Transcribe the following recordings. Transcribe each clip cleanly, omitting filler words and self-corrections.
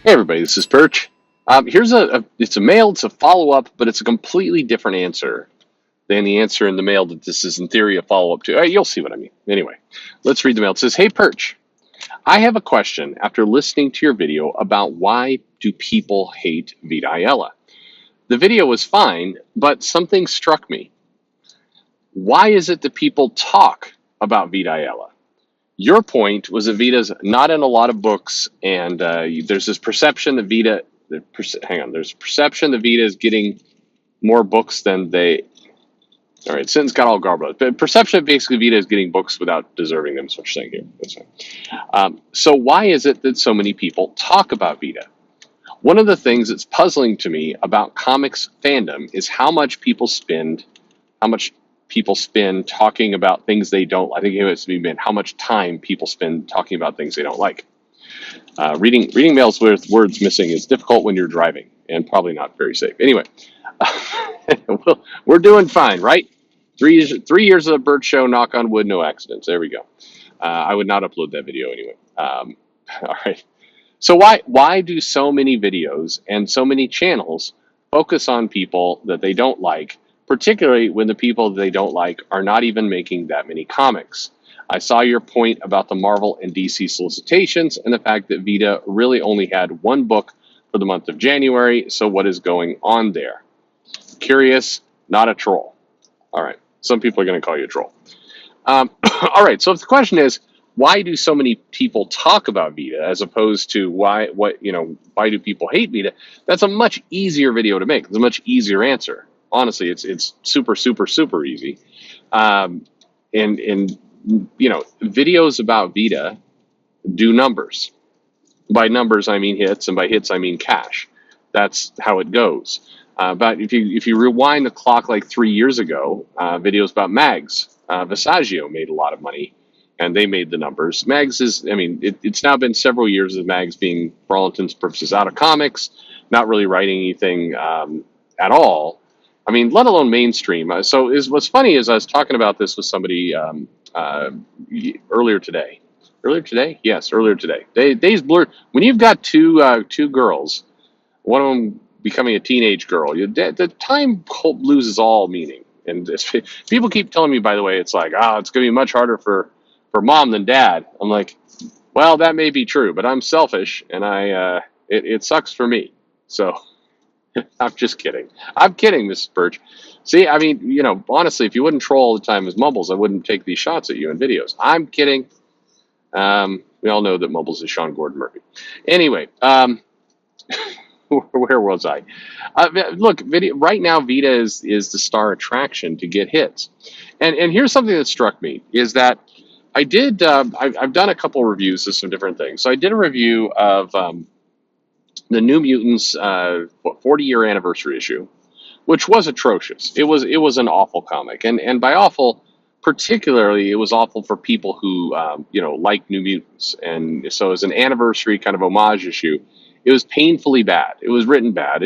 Hey everybody, this is Perch. Here's it's a mail, it's a follow-up, but it's a completely different answer than the answer in the mail that this is in theory a follow-up to. You'll see what I mean. Anyway, let's read the mail. It says, "Hey Perch, I have a question after listening to your video about why do people hate Vita. The video was fine, but something struck me. Why is it that people talk about Vita? Your point was that Vita's not in a lot of books, and there's this perception that there's a perception that Vita is getting more books than they. All right, sentence got all garbled. But perception basically Vita is getting books without deserving them. Is what you're saying here. That's fine. So why is it that so many people talk about Vita? One of the things that's puzzling to me about comics fandom is how much people spend talking about things they don't. I think it has to be meant how much time people spend talking about things they don't like. Reading mails with words missing is difficult when you're driving and probably not very safe. Anyway, we're doing fine, right? 3 years of the Bird Show. Knock on wood, no accidents. There we go. I would not upload that video anyway. All right. So why do so many videos and so many channels focus on people that they don't like, particularly when the people they don't like are not even making that many comics? I saw your point about the Marvel and DC solicitations and the fact that Vita really only had one book for the month of January. So what is going on there? Curious, not a troll. All right. Some people are going to call you a troll. All right. So if the question is, why do so many people talk about Vita as opposed to why do people hate Vita? That's a much easier video to make. It's a much easier answer. Honestly, it's super easy. And videos about Vita do numbers. By numbers I mean hits, and by hits I mean cash. That's how it goes. But if you rewind the clock like 3 years ago, videos about mags, Visaggio made a lot of money, and they made the numbers. Mags it's now been several years of Mags being, for all intents and purposes, out of comics, not really writing anything at all. I mean, let alone mainstream. What's funny is I was talking about this with somebody earlier today. Earlier today? Yes, earlier today. Days blur. When you've got two girls, one of them becoming a teenage girl, the time loses all meaning. And people keep telling me, by the way, it's like, it's going to be much harder for mom than dad. I'm like, well, that may be true, but I'm selfish, and it sucks for me. So I'm just kidding. I'm kidding, Mrs. Perch. See, I mean, honestly, if you wouldn't troll all the time as Mumbles, I wouldn't take these shots at you in videos. I'm kidding. We all know that Mumbles is Sean Gordon Murphy. Anyway, where was I? Look, right now, Vita is the star attraction to get hits. And here's something that struck me, is that I did, I've done a couple reviews of some different things. So I did a review of the New Mutants 40-year anniversary issue, which was atrocious. It was an awful comic. And by awful, particularly, it was awful for people who, like New Mutants. And so as an anniversary kind of homage issue, it was painfully bad. It was written bad.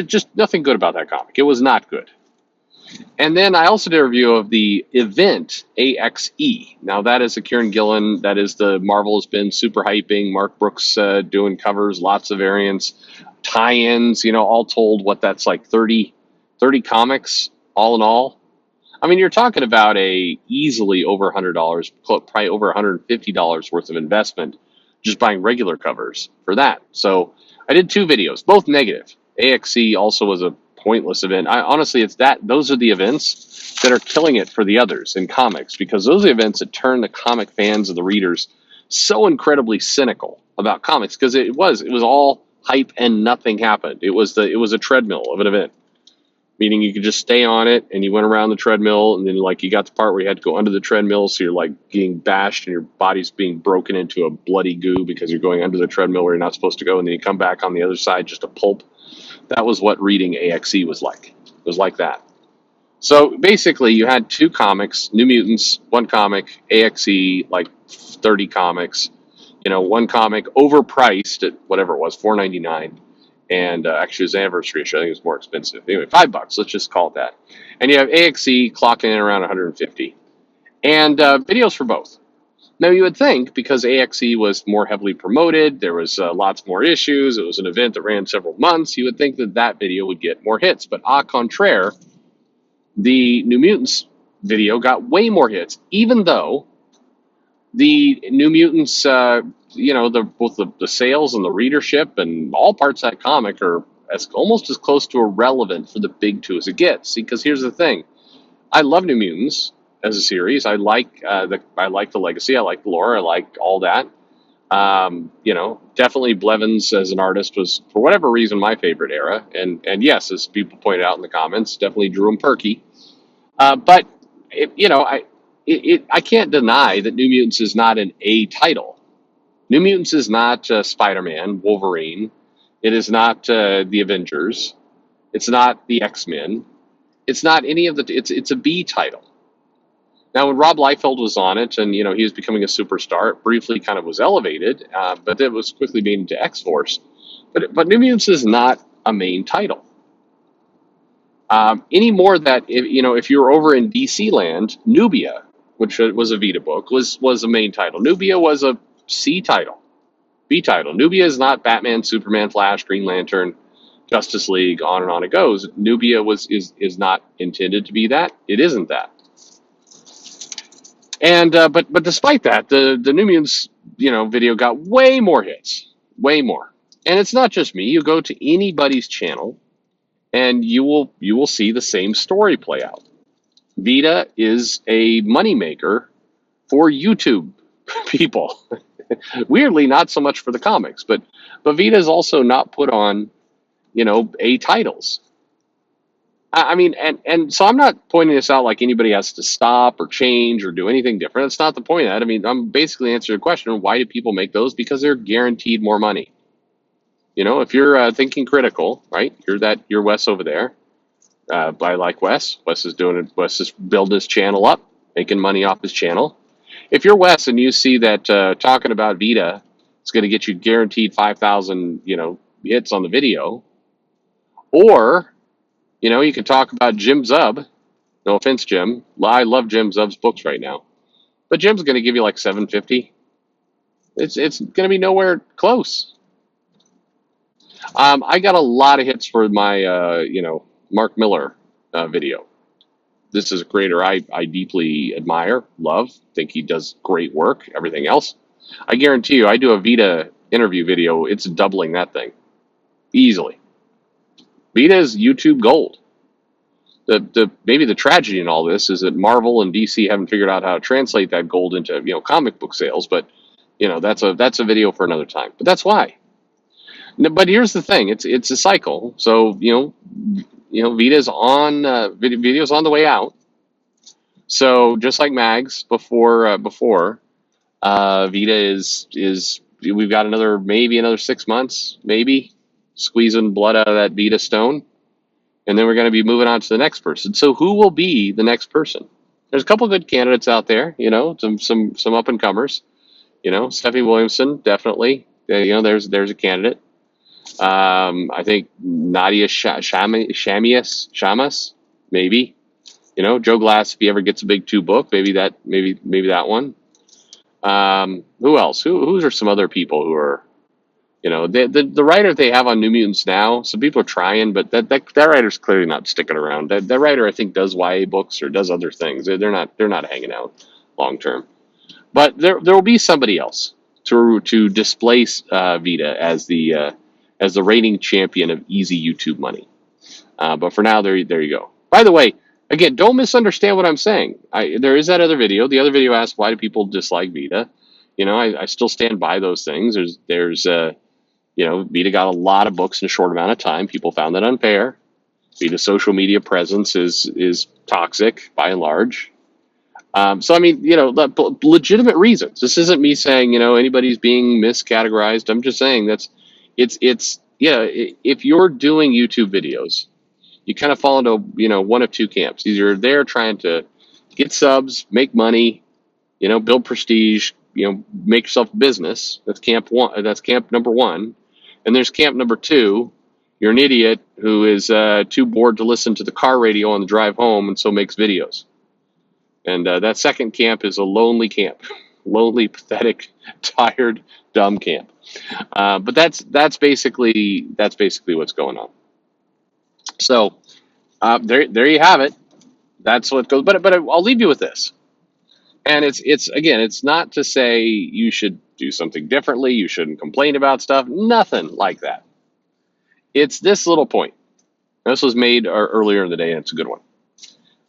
Just nothing good about that comic. It was not good. And then I also did a review of the event AXE. Now that is a Kieran Gillen. That is the Marvel has been super hyping. Mark Brooks doing covers, lots of variants, tie-ins. All told, what that's like 30 comics all in all. I mean, you're talking about a easily over $100, probably over $150 worth of investment just buying regular covers for that. So I did 2 videos, both negative. AXE also was a pointless event. Honestly, those are the events that are killing it for the others in comics, because those are the events that turn the comic fans and the readers so incredibly cynical about comics, because it was all hype and nothing happened. It was a treadmill of an event. Meaning you could just stay on it, and you went around the treadmill, and then you got the part where you had to go under the treadmill, so you're getting bashed and your body's being broken into a bloody goo because you're going under the treadmill where you're not supposed to go, and then you come back on the other side just a pulp. That was what reading AXE was like. It was like that. So basically, you had 2 comics, New Mutants, 1 comic, AXE, like 30 comics. One comic overpriced at whatever it was, $4.99. And actually, it was anniversary issue. I think it was more expensive. Anyway, $5. Let's just call it that. And you have AXE clocking in around 150, and videos for both. Now, you would think because AXE was more heavily promoted, there was lots more issues, it was an event that ran several months, you would think that that video would get more hits. But au contraire, the New Mutants video got way more hits, even though the New Mutants, both the sales and the readership and all parts of that comic are almost as close to irrelevant for the big two as it gets. See, because here's the thing: I love New Mutants as a series. I like the legacy. I like the lore. I like all that. Definitely Blevins as an artist was, for whatever reason, my favorite era. And yes, as people pointed out in the comments, definitely Drew and Perky. But I can't deny that New Mutants is not an A title. New Mutants is not Spider-Man, Wolverine. It is not the Avengers. It's not the X-Men. It's not any of the. It's a B title. Now, when Rob Liefeld was on it, and he was becoming a superstar, it briefly kind of was elevated, but it was quickly made into X-Force. But New Mutants is not a main title. Any more that if you were over in DC land, Nubia, which was a Vita book, was a main title. Nubia was a C title, B title. Nubia is not Batman, Superman, Flash, Green Lantern, Justice League, on and on it goes. Nubia is not intended to be that. It isn't that. And but despite that, the New Mutants video got way more hits, way more. And it's not just me. You go to anybody's channel, and you will see the same story play out. Vita is a moneymaker for YouTube people. Weirdly, not so much for the comics, but Vita is also not put on, A titles. I mean, and so I'm not pointing this out like anybody has to stop or change or do anything different. That's not the point of that. I mean, I'm basically answering the question: why do people make those? Because they're guaranteed more money. If you're thinking critical, right? You're Wes over there. I like Wes. Wes is doing it. Wes is building his channel up, making money off his channel. If you're Wes and you see that talking about Vita is going to get you guaranteed 5,000, hits on the video, or you can talk about Jim Zub. No offense, Jim. I love Jim Zub's books right now, but Jim's going to give you like 750. It's going to be nowhere close. I got a lot of hits for my Mark Miller video. This is a creator I deeply admire, love, think he does great work, everything else. I guarantee you, I do a Vita interview video, it's doubling that thing. Easily. Vita is YouTube gold. Maybe the tragedy in all this is that Marvel and DC haven't figured out how to translate that gold into comic book sales, but that's a video for another time. But that's why. But here's the thing, it's a cycle. So Vita's on video's on the way out. So just like Mags before Vita is we've got maybe another 6 months, maybe squeezing blood out of that Vita stone, and then we're going to be moving on to the next person. So who will be the next person? There's a couple of good candidates out there, some up and comers, Stephanie Williamson, definitely. There's a candidate. I think Nadia Shamas, maybe. Joe Glass, if he ever gets a big 2 book, maybe that one. Who else? Who's are some other people who are, the writer they have on New Mutants now. Some people are trying, but that writer's clearly not sticking around. That writer, I think, does YA books or does other things. They're not hanging out long term. But there will be somebody else to displace Vita as the reigning champion of easy YouTube money. But for now, there you go. By the way, again, don't misunderstand what I'm saying. There is that other video. The other video asked, why do people dislike Vita? I still stand by those things. There's Vita got a lot of books in a short amount of time. People found that unfair. Vita's social media presence is toxic by and large. So I mean, legitimate reasons. This isn't me saying anybody's being miscategorized. I'm just saying if you're doing YouTube videos, you kind of fall into one of two camps. Either they're trying to get subs, make money, build prestige, make yourself a business. That's camp one. That's camp number one. And there's camp number two. You're an idiot who is too bored to listen to the car radio on the drive home, and so makes videos. And that second camp is a lonely camp. lonely, pathetic, tired, dumb camp. But that's basically what's going on. So there you have it. That's what goes. But I'll leave you with this. And it's again, it's not to say you should do something differently. You shouldn't complain about stuff. Nothing like that. It's this little point. This was made earlier in the day, and it's a good one.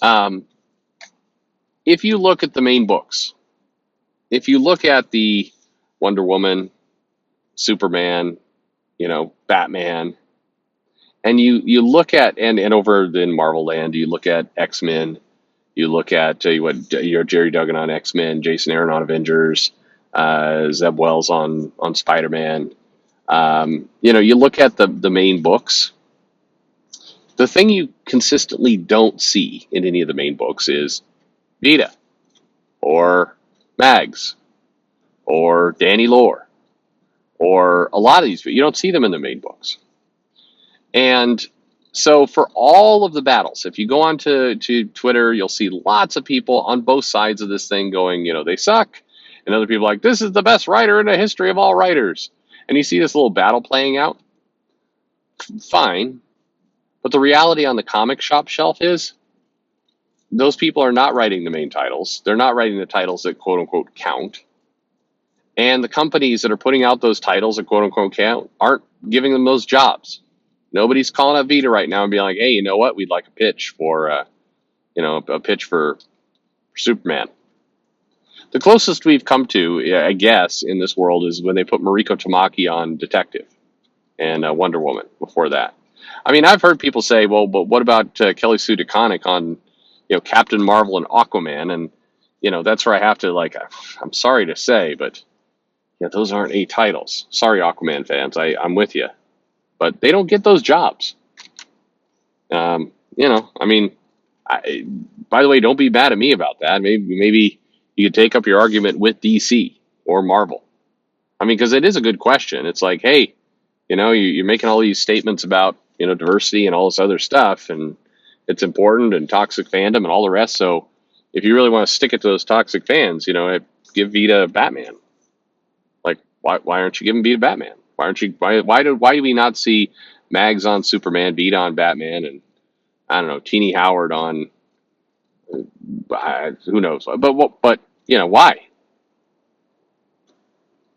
Um, if you look at the main books, if you look at the Wonder Woman, Superman, Batman, and you look at and over in Marvel Land, you look at X-Men, you look at Jerry Duggan on X-Men, Jason Aaron on Avengers, Zeb Wells on Spider-Man. You look at the main books. The thing you consistently don't see in any of the main books is Vita or Mags or Danny Lore or a lot of these. You don't see them in the main books. And so for all of the battles, if you go on to Twitter, you'll see lots of people on both sides of this thing going, they suck. And other people like, this is the best writer in the history of all writers. And you see this little battle playing out. Fine. But the reality on the comic shop shelf is those people are not writing the main titles. They're not writing the titles that quote unquote count. And the companies that are putting out those titles that quote unquote count aren't giving them those jobs. Nobody's calling up Vita right now and being like, hey, you know what? We'd like a pitch for, a pitch for Superman. The closest we've come to, I guess, in this world is when they put Mariko Tamaki on Detective and Wonder Woman before that. I mean, I've heard people say, well, but what about Kelly Sue DeConnick on, Captain Marvel and Aquaman? And, that's where I have to, I'm sorry to say, but those aren't A titles. Sorry, Aquaman fans. I'm with you. But they don't get those jobs. I mean, by the way, don't be mad at me about that. Maybe you could take up your argument with DC or Marvel. I mean, because it is a good question. It's like, hey, you're making all these statements about, diversity and all this other stuff, and it's important, and toxic fandom and all the rest. So if you really want to stick it to those toxic fans, give Vita Batman. Like, why aren't you giving Vita Batman? Why aren't you? Why do we not see Mags on Superman, Vita on Batman, and I don't know, Teenie Howard on who knows? But why?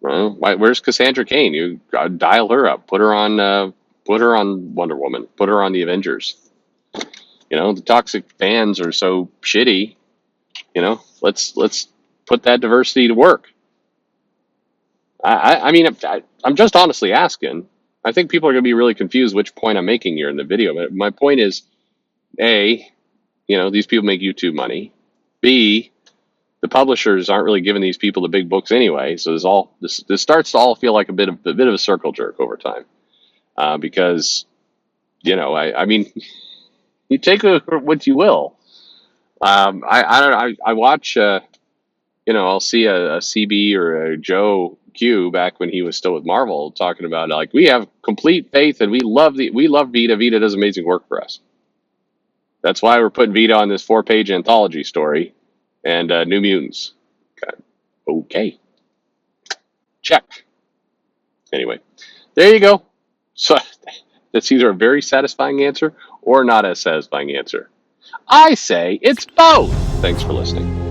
Well, where's Cassandra Cain? You dial her up, put her on Wonder Woman, put her on the Avengers. The toxic fans are so shitty. Let's put that diversity to work. I mean, I'm just honestly asking. I think people are going to be really confused which point I'm making here in the video. But my point is, A, these people make YouTube money. B, the publishers aren't really giving these people the big books anyway. So this starts to all feel like a bit of a circle jerk over time. Because, I mean, you take what you will. I don't know. I watch, I'll see a CB or a Joe Q back when he was still with Marvel talking about like, we have complete faith and we love Vita. Vita does amazing work for us. That's why we're putting Vita on this 4-page anthology story and New Mutants. Okay. Check. Anyway, there you go. So that's either a very satisfying answer or not as satisfying answer. I say it's both. Thanks for listening.